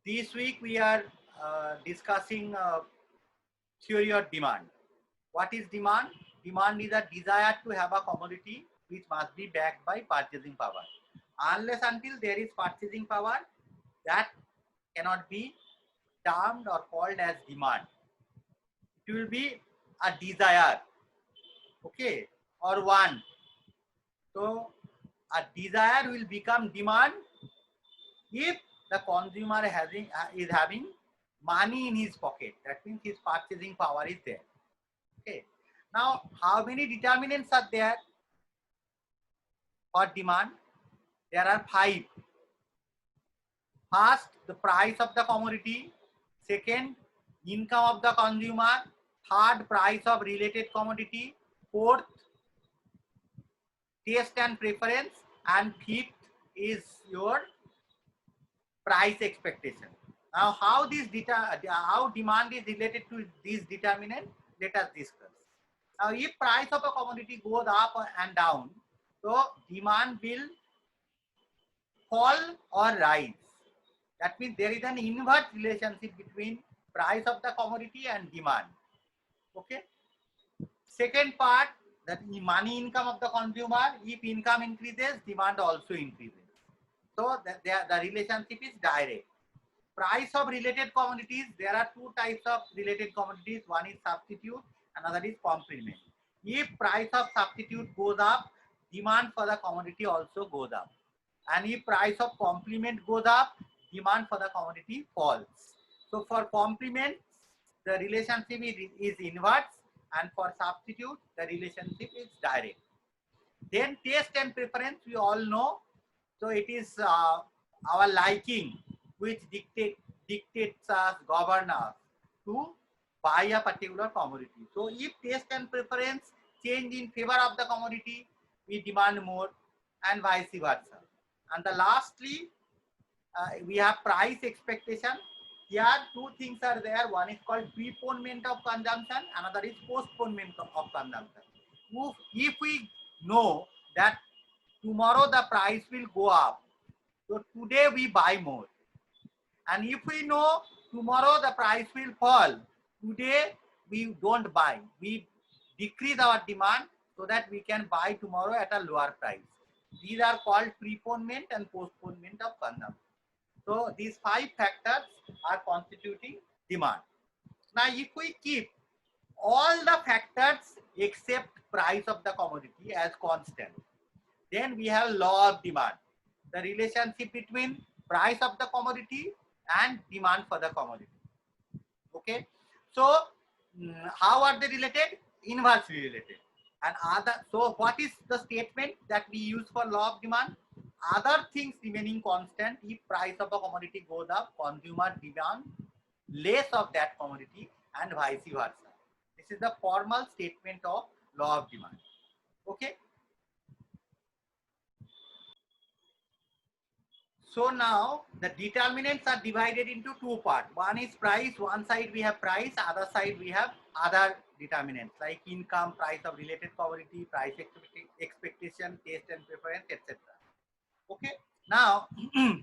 This week we are discussing theory of demand. What is demand? Demand is a desire to have a commodity which must be backed by purchasing power. Unless until there is purchasing power, that cannot be termed or called as demand. It will be a desire, okay, or want. So a desire will become demand if the consumer is having money in his pocket. That means his purchasing power is there. Okay. Now, how many determinants are there for demand? There are 5. First, the price of the commodity. Second, income of the consumer. Third, price of related commodity. Fourth, taste and preference. And fifth is your price expectation. Now, how demand is related to these determinants? Let us discuss. Now, if price of a commodity goes up and down, so demand will fall or rise. That means there is an inverse relationship between price of the commodity and demand. Okay. Second part, that money income of the consumer. If income increases, demand also increases. So the relationship is direct. Price of related commodities. There are 2 types of related commodities. One is substitute, another is complement. If price of substitute goes up, demand for the commodity also goes up. And if price of complement goes up, demand for the commodity falls. So for complement, the relationship is inverse, and for substitute, the relationship is direct. Then taste and preference, we all know. So it is our liking which dictates us, govern us to buy a particular commodity. So if taste and preference change in favor of the commodity, we demand more, and vice versa. And the lastly, we have price expectation. Here 2 things are there. One is called preponement of consumption, another is postponement of consumption. If we know that tomorrow the price will go up, so today we buy more. And if we know tomorrow the price will fall, today we don't buy. We decrease our demand so that we can buy tomorrow at a lower price. These are called preponement and postponement of consumption. So these 5 factors are constituting demand. Now if we keep all the factors except price of the commodity as constant, then we have law of demand, the relationship between price of the commodity and demand for the commodity. Okay. So how are they related? Inversely related. And so what is the statement that we use for law of demand? Other things remaining constant, if price of a commodity goes up, consumer demand less of that commodity, and vice versa. This is the formal statement of law of demand. Okay. So now the determinants are divided into 2 parts. One is price. One side we have price, other side we have other determinants like income, price of related commodity, price expectation, taste and preference, etc. Okay. Now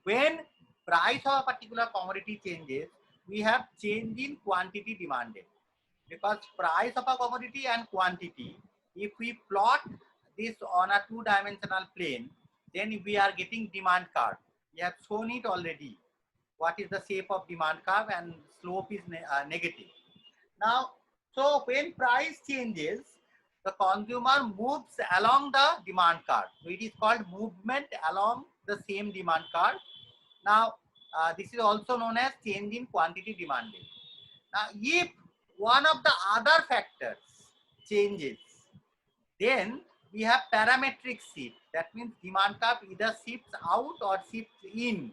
when price of a particular commodity changes, we have change in quantity demanded, because price of a commodity and quantity, if we plot this on a 2-dimensional plane, then we are getting demand curve. We have shown it already. What is the shape of demand curve, and slope is negative. Now, so when price changes, the consumer moves along the demand curve. So it is called movement along the same demand curve. Now, this is also known as change in quantity demanded. Now, if one of the other factors changes, then we have parametric shift. That means demand curve either shifts out or shifts in,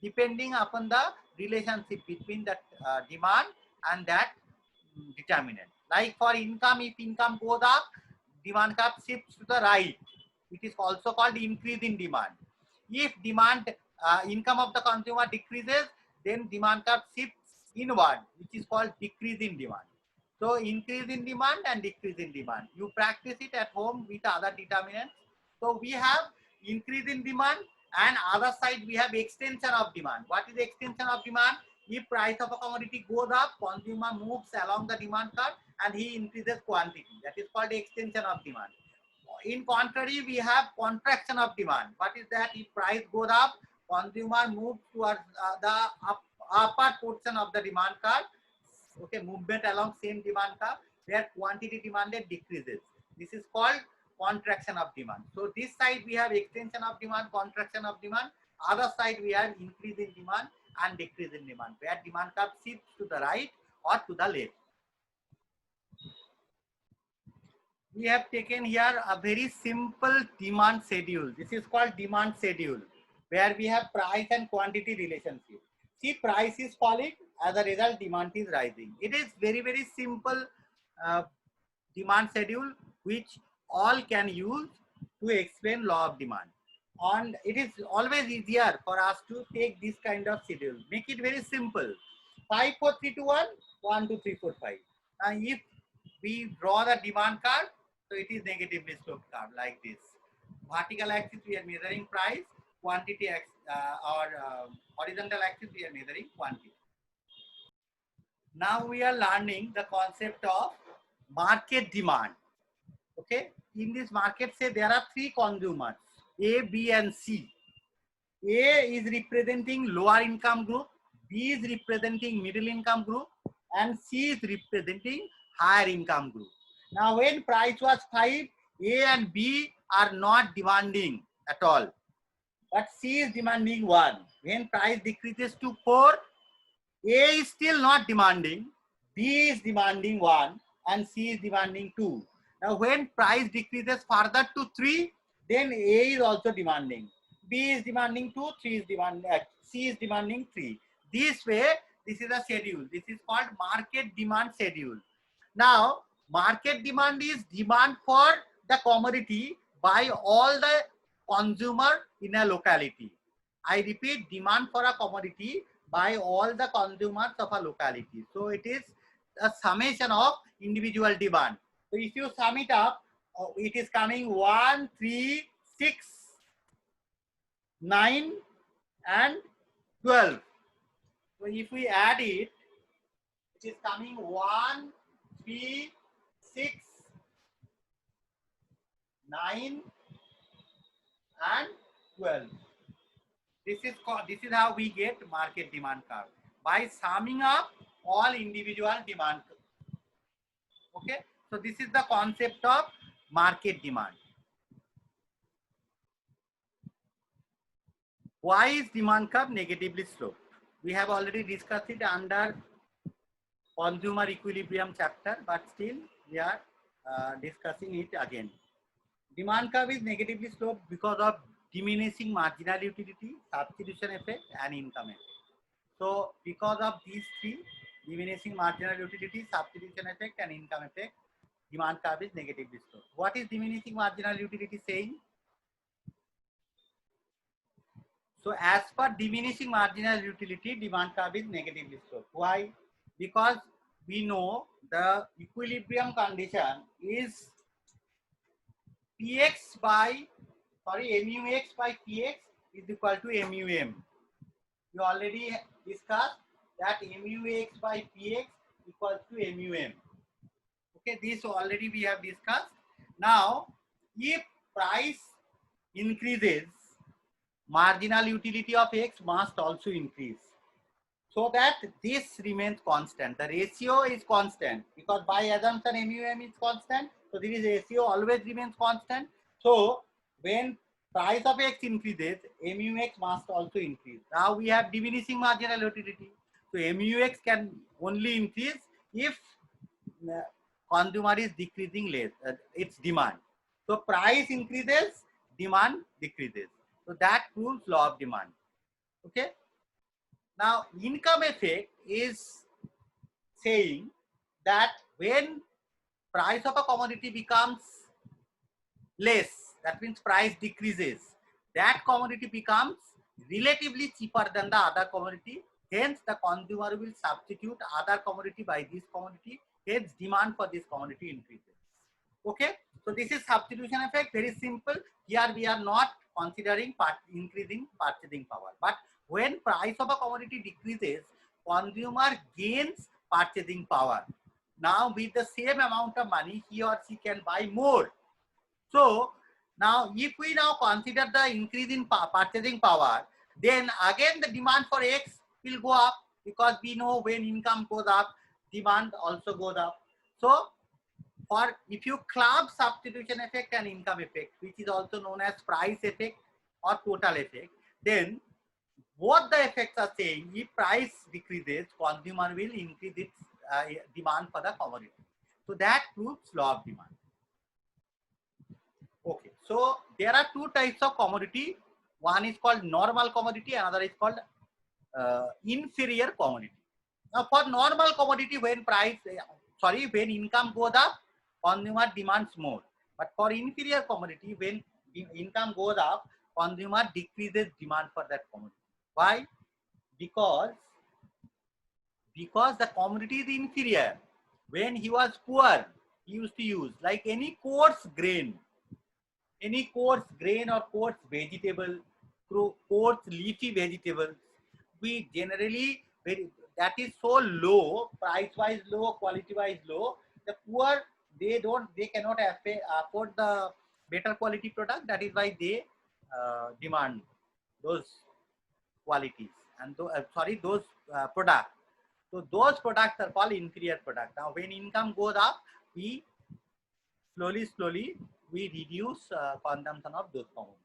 depending upon the relationship between that demand and that determinant. Like for income, if income goes up, demand curve shifts to the right. It is also called increase in demand. If income of the consumer decreases, then demand curve shifts inward, which is called decrease in demand. So increase in demand and decrease in demand. You practice it at home with other determinants. So we have increase in demand and other side we have extension of demand. What is extension of demand? If price of a commodity goes up, consumer moves along the demand curve and he increases quantity. That is called extension of demand. In contrary, we have contraction of demand. What is that? If price goes up, consumer moves towards the upper portion of the demand curve. Okay, movement along same demand curve, where quantity demanded decreases. This is called contraction of demand. So this side we have extension of demand, contraction of demand. Other side we have increase in demand and decrease in demand, where demand curve shifts to the right or to the left. We have taken here a very simple demand schedule. This is called demand schedule, where we have price and quantity relationship. See, price is falling, as a result demand is rising. It is very simple demand schedule which all can use to explain law of demand. And it is always easier for us to take this kind of schedule. Make it very simple. 5, 4, 3, 2, 1, 1, 2, 3, 4, 5. Now if we draw the demand curve, so it is negatively sloped curve like this. Vertical axis we are measuring price, quantity horizontal axis we are measuring quantity. Now we are learning the concept of market demand. Okay, in this market, say there are 3 consumers, A, B and C. A is representing lower income group, B is representing middle income group, and C is representing higher income group. Now when price was 5, A and B are not demanding at all, but C is demanding 1. When price decreases to 4, A is still not demanding, B is demanding 1 and C is demanding 2. Now when price decreases further to 3, then A is also demanding. B is demanding 2, C is demanding 3. This way, this is a schedule. This is called market demand schedule. Now, market demand is demand for the commodity by all the consumer in a locality. I repeat, demand for a commodity by all the consumers of a locality. So it is a summation of individual demand. So if you sum it up, it is coming 1, 3, 6, 9 and 12. So if we add it, it is coming 1, 3, 6, 9 and 12. This is how we get market demand curve, by summing up all individual demand. Okay, so this is the concept of market demand. Why is demand curve negatively sloped? We have already discussed it under consumer equilibrium chapter, but still we are discussing it again. Demand curve is negatively sloped because of diminishing marginal utility, substitution effect and income effect. So because of these 3, diminishing marginal utility, substitution effect and income effect, demand curve is negatively sloped. What is diminishing marginal utility saying? So as per diminishing marginal utility, demand curve is negatively sloped. Why? Because we know the equilibrium condition is mux by px is equal to mum. We already discussed that mux by px equals to mum. Okay, this already we have discussed. Now, if price increases, marginal utility of x must also increase, so that this remains constant. The ratio is constant because by assumption mum is constant, so this ratio always remains constant. So when price of x increases, mux must also increase. Now we have diminishing marginal utility, so mux can only increase if consumer is decreasing its demand. So price increases, demand decreases. So that proves law of demand. Okay. Now income effect is saying that when price of a commodity becomes less, that means price decreases, that commodity becomes relatively cheaper than the other commodity. Hence the consumer will substitute other commodity by this commodity. Hence demand for this commodity increases. Okay, so this is substitution effect, very simple. Here we are not considering increasing purchasing power, but when price of a commodity decreases, consumer gains purchasing power. Now with the same amount of money, he or she can buy more. So now if we now consider the increase in purchasing power, then again the demand for X will go up, because we know when income goes up, demand also goes up. So or if you club substitution effect and income effect, which is also known as price effect or total effect, then both the effects are saying if price decreases, consumer will increase its demand for the commodity. So that proves law of demand. Okay, so there are two types of commodity. One is called normal commodity, another is called inferior commodity. Now for normal commodity, when when income goes up, consumer demands more. But for inferior commodity, when income goes up, consumer decreases demand for that commodity. Why? Because the commodity is inferior. When he was poor, he used to use like any coarse grain or coarse vegetable, coarse leafy vegetables, we generally that is so low, price wise low, quality wise low. The poor, they cannot afford the better quality product. That is why they demand those qualities and those products. So those products are called inferior products. Now when income goes up, we slowly we reduce consumption of those commodities.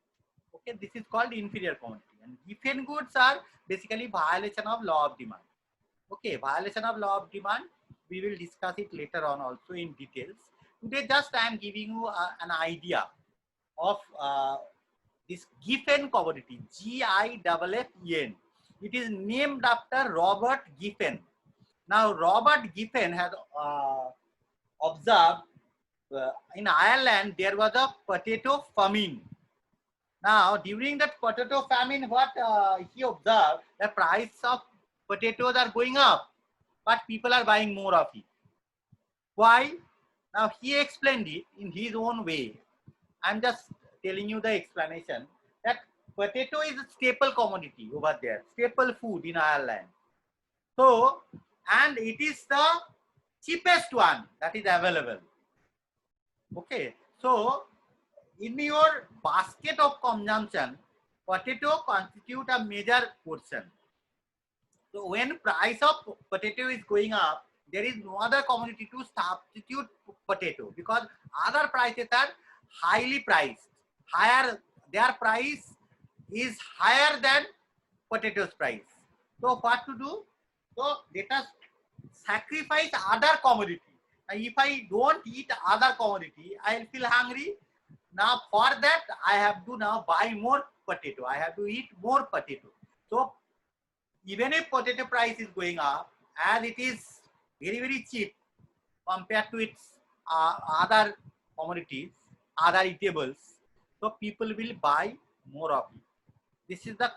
Okay, this is called inferior commodity. And given goods are basically violation of law of demand. Okay, violation of law of demand, we will discuss it later on also in details. Today just I am giving you an idea of this Giffen commodity, Giffen. It is named after Robert Giffen. Now Robert Giffen has observed in Ireland there was a potato famine. Now during that potato famine, what he observed, the price of potatoes are going up, but people are buying more of it. Why? Now he explained it in his own way. I'm just telling you the explanation that potato is a staple commodity over there, staple food in Ireland. So, and it is the cheapest one that is available. Okay, so in your basket of consumption, potato constitute a major portion. So when price of potato is going up, there is no other commodity to substitute potato, because other prices are highly priced. Their price is higher than potato's price. So what to do? So let us sacrifice other commodity. And if I don't eat other commodity, I'll feel hungry. Now for that, I have to now buy more potato. I have to eat more potato. So even if potato price is going up, as it is very cheap compared to its other commodities, other eatables, so people will buy more of it. This is the